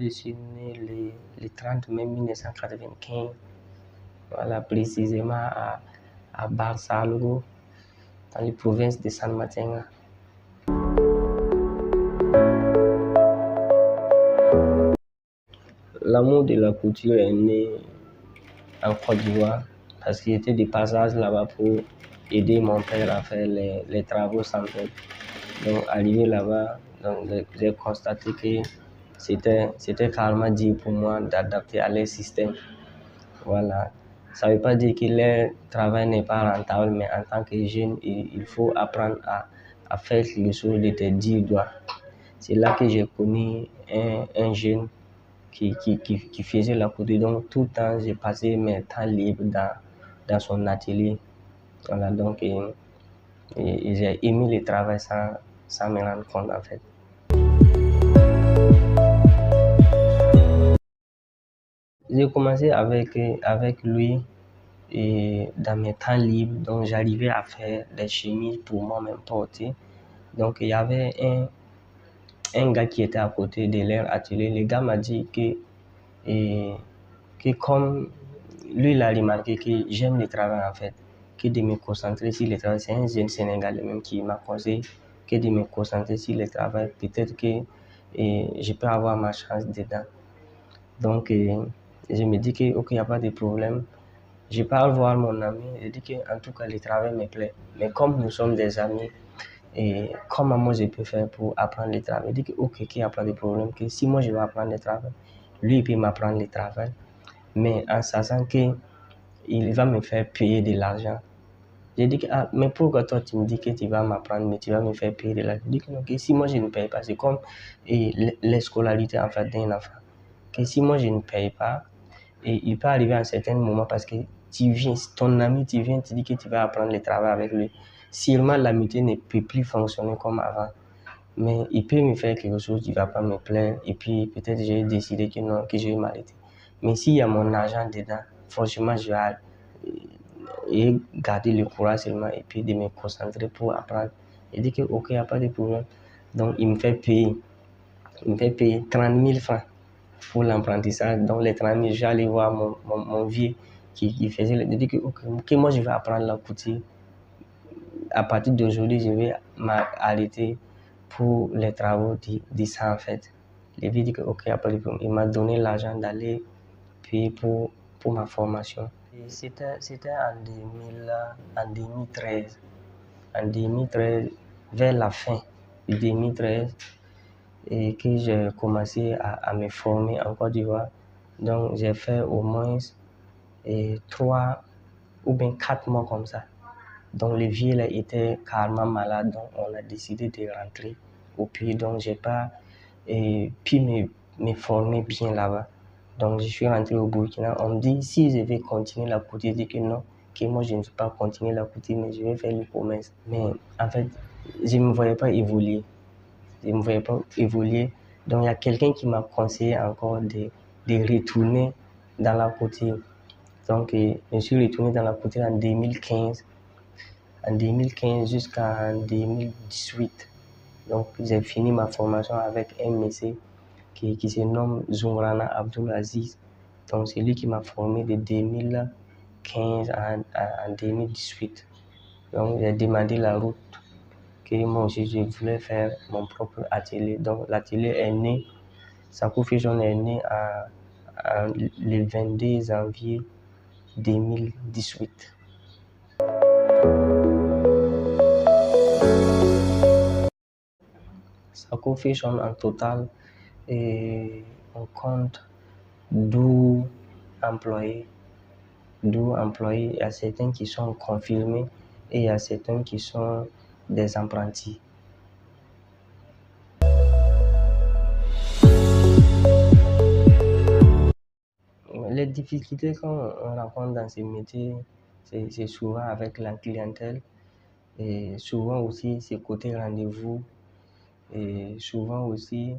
je suis né le 30 mai 1995, voilà, précisément à Barsalgo, dans les provinces de San Matenga. L'amour de la couture est né en Côte d'Ivoire parce qu'il était de passage là-bas pour aider mon père à faire les travaux sans tête. Donc, arrivé là-bas, j'ai constaté que c'était carrément dur pour moi d'adapter à leur système. Voilà. Ça ne veut pas dire que leur travail n'est pas rentable, mais en tant que jeune, il faut apprendre à faire quelque chose de tes 10 doigts. C'est là que j'ai connu un jeune qui faisait la couture. Donc, tout le temps, j'ai passé mes temps libres dans son atelier. Voilà, donc, et j'ai aimé le travail sans me rendre compte, en fait. J'ai commencé avec lui et dans mes temps libres, donc j'arrivais à faire des chemises pour moi-même porter. Donc, il y avait un gars qui était à côté de leur atelier. Le gars m'a dit que comme lui, il a remarqué que j'aime le travail en fait, que de me concentrer sur le travail. C'est un jeune Sénégalais même qui m'a conseillé que de me concentrer sur le travail. Peut-être que je peux avoir ma chance dedans. Donc, je me dis que, ok, il n'y a pas de problème. Je pars voir mon ami. Je dis qu'en tout cas, le travail me plaît. Mais comme nous sommes des amis, et comment moi je peux faire pour apprendre le travail? Je dis que, ok, qu'il n'y a pas de problème. Que si moi je vais apprendre le travail, lui, il peut m'apprendre le travail. Mais en sachant qu'il va me faire payer de l'argent. J'ai dit que, ah, mais pourquoi toi tu me dis que tu vas m'apprendre, mais tu vas me faire payer de l'argent? Je dis que non, que si moi je ne paye pas, c'est comme les scolarités en fait d'un enfant. Que si moi je ne paye pas, et il peut arriver à un certain moment parce que tu viens, ton ami, tu viens, tu dis que tu vas apprendre le travail avec lui. Sûrement l'amitié ne peut plus fonctionner comme avant. Mais il peut me faire quelque chose qui ne va pas me plaire, et puis peut-être j'ai décidé que non, que je vais m'arrêter. Mais s'il y a mon argent dedans, franchement, je vais garder le courage seulement et puis de me concentrer pour apprendre. Il dit que ok, il n'y a pas de problème. Donc il me fait payer 30 000 francs pour l'apprentissage. Donc les 30 000, j'allais voir mon vieux qui faisait. Il dit que ok, moi je vais apprendre la couture. À partir d'aujourd'hui, je vais m'arrêter pour les travaux de ça en fait. Le vieux dit que ok, il n'y a pas de problème. Il m'a donné l'argent d'aller payer pour ma formation. C'était en 2013. En 2013, vers la fin de 2013, et que j'ai commencé à me former en Côte d'Ivoire. Donc, j'ai fait au moins 3 ou bien 4 mois comme ça. Donc, le vieux là était carrément malade, donc on a décidé de rentrer au pays. Donc, j'ai pas pu me former bien là-bas. Donc, je suis rentré au Burkina. On me dit, si je vais continuer la couture, je dis que non, que moi, je ne vais pas continuer la couture, mais je vais faire le commerce. Mais en fait, je ne me voyais pas évoluer. Je ne me voyais pas évoluer. Donc, il y a quelqu'un qui m'a conseillé encore de retourner dans la couture. Donc, je suis retourné dans la couture en 2015. En 2015 jusqu'en 2018. Donc, j'ai fini ma formation avec un monsieur qui se nomme Zumrana Abdul Aziz. Donc, c'est lui qui m'a formé de 2015 à 2018. Donc, j'ai demandé la route que moi aussi je voulais faire mon propre atelier. Donc, l'atelier est né, Sako Fusion est né le 22 janvier 2018. Sako Fusion en total, et on compte 12 employés. 12 employés, il y a certains qui sont confirmés et il y a certains qui sont des apprentis. Les difficultés qu'on rencontre dans ces métiers, c'est souvent avec la clientèle et souvent aussi c'est côté rendez-vous et souvent aussi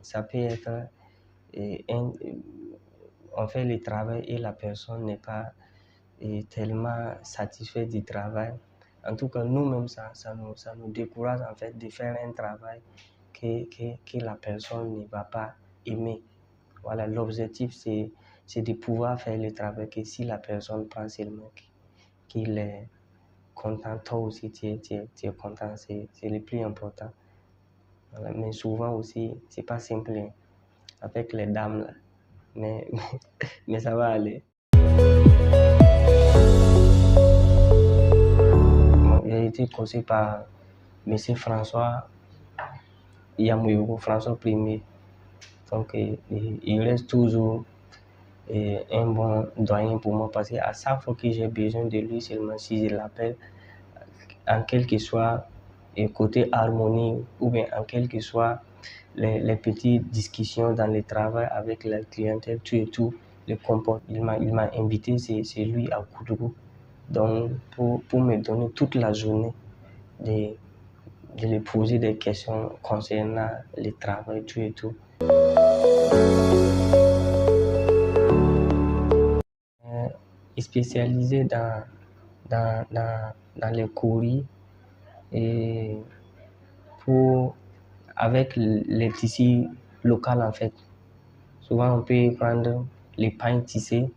ça peut être on fait le travail et la personne n'est pas tellement satisfaite du travail. En tout cas, nous-mêmes, ça nous décourage en fait de faire un travail que la personne ne va pas aimer. Voilà, l'objectif, c'est de pouvoir faire le travail que si la personne pense seulement qu'il est content, toi aussi tu es content, c'est le plus important. Voilà, mais souvent aussi, c'est pas simple hein, avec les dames là, mais, mais ça va aller. Bon, j'ai été conseillé par M. François Yamouyou, François Ier. Donc, il reste toujours un bon doyen pour moi parce qu'à chaque fois que j'ai besoin de lui, seulement si je l'appelle, en quel que soit côté harmonie ou bien en quel que soit les petites discussions dans le travail avec la clientèle, tout et tout, le comporte. Il m'a invité, c'est lui à Koudougou. Donc, pour me donner toute la journée de lui poser des questions concernant le travail, tout et tout. Spécialisé dans les courriers et avec les tissus locaux en fait. Souvent on peut prendre les pains tissés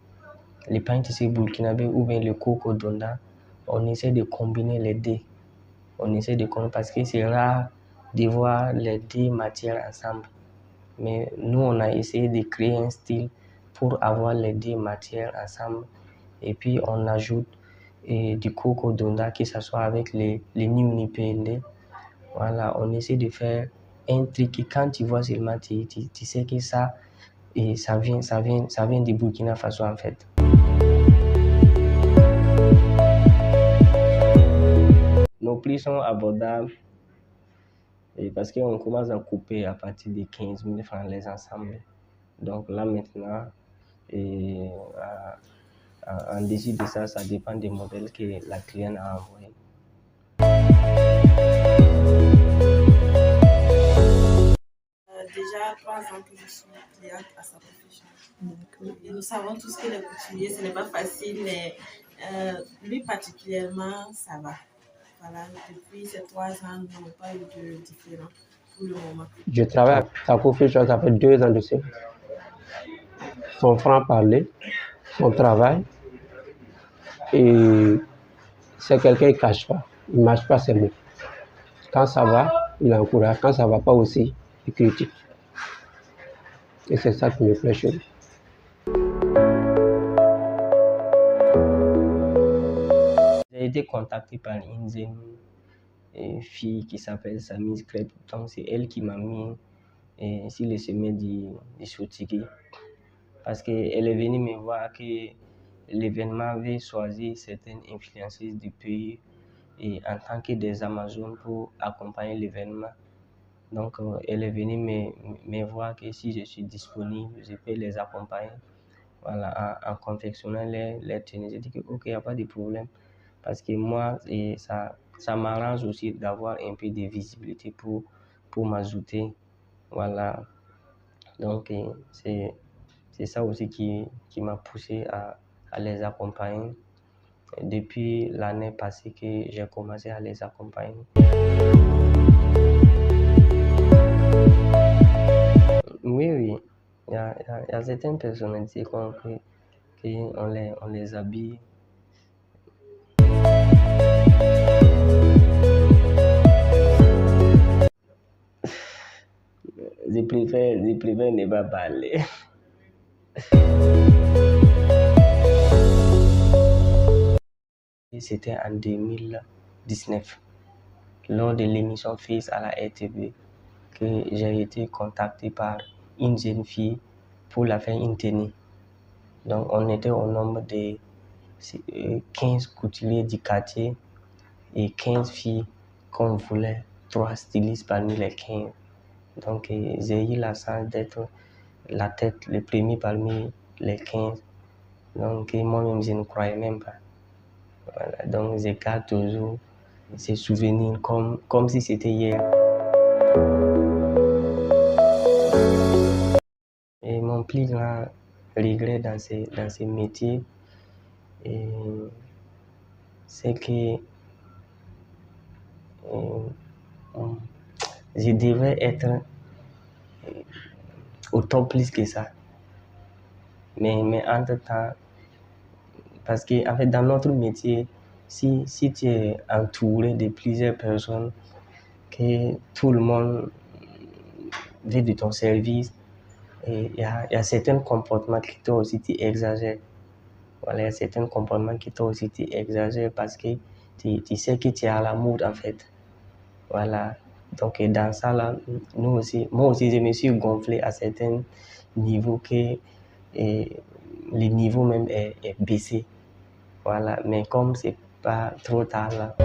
burkinabés ou bien le coco donda. On essaie de combiner les deux. Parce que c'est rare de voir les deux matières ensemble. Mais nous on a essayé de créer un style pour avoir les deux matières ensemble. Et puis on ajoute du coco donda, que ce soit avec les Niuni PND. Voilà, on essaie de faire un truc et quand tu vois seulement, tu sais que ça vient du Burkina Faso en fait. Nos prix sont abordables et parce qu'on commence à couper à partir de 15 000 francs les ensembles. Donc là maintenant, en dessous de ça, ça dépend des modèles que la cliente a envoyés. Déjà 3 ans que je suis cliente à sa profession. Et nous savons tous que les couturiers, ce n'est pas facile, mais lui particulièrement, ça va. Voilà, depuis ces 3 ans, nous n'avons pas eu de différence pour le moment. Je travaille à sa profession, ça fait 2 ans de ça. Son franc-parler, son travail, et c'est quelqu'un qui ne cache pas, il ne mâche pas ses mots. Quand ça va, il encourage, quand ça ne va pas aussi, il critique. Et c'est ça qui me plaît chez lui. J'ai été contacté par une jeune fille qui s'appelle Samy Screp. Donc c'est elle qui m'a mis sur le chemin du Soutiki. Parce qu'elle est venue me voir que l'événement avait choisi certaines influenceuses du pays et en tant que des Amazones pour accompagner l'événement. Donc elle est venue me voir que si je suis disponible, je peux les accompagner. Voilà, en confectionnant les tenues. J'ai dit que ok, il n'y a pas de problème. Parce que moi, ça m'arrange aussi d'avoir un peu de visibilité pour m'ajouter. Voilà. Donc c'est ça aussi qui m'a poussé à les accompagner. Depuis l'année passée que j'ai commencé à les accompagner. Oui. Il y a certaines personnalités qu'on les habille. Je préfère ne pas parler. C'était en 2019, lors de l'émission Face à la RTV, que j'ai été contacté par une jeune fille pour la faire une tenue. Donc on était au nombre de 15 couturiers du quartier et 15 filles qu'on voulait, 3 stylistes parmi les 15. Donc j'ai eu la chance d'être la tête, le premier parmi les 15. Donc moi-même je ne croyais même pas. Voilà, donc je garde toujours ces souvenirs comme si c'était hier. Et mon plus grand regret dans ces métiers, c'est que je devrais être au top plus que ça. Mais entre-temps, parce que en fait, dans notre métier, si tu es entouré de plusieurs personnes, que tout le monde veut de ton service, et il y a certains comportements qui toi aussi tu exagères. Voilà, il y a certains comportements qui toi aussi tu exagères parce que tu sais que tu es à la mode en fait. Voilà. Donc dans ça là, moi aussi je me suis gonflé à certains niveaux que le niveau même est baissé. Voilà. Mais comme c'est pas trop tard là.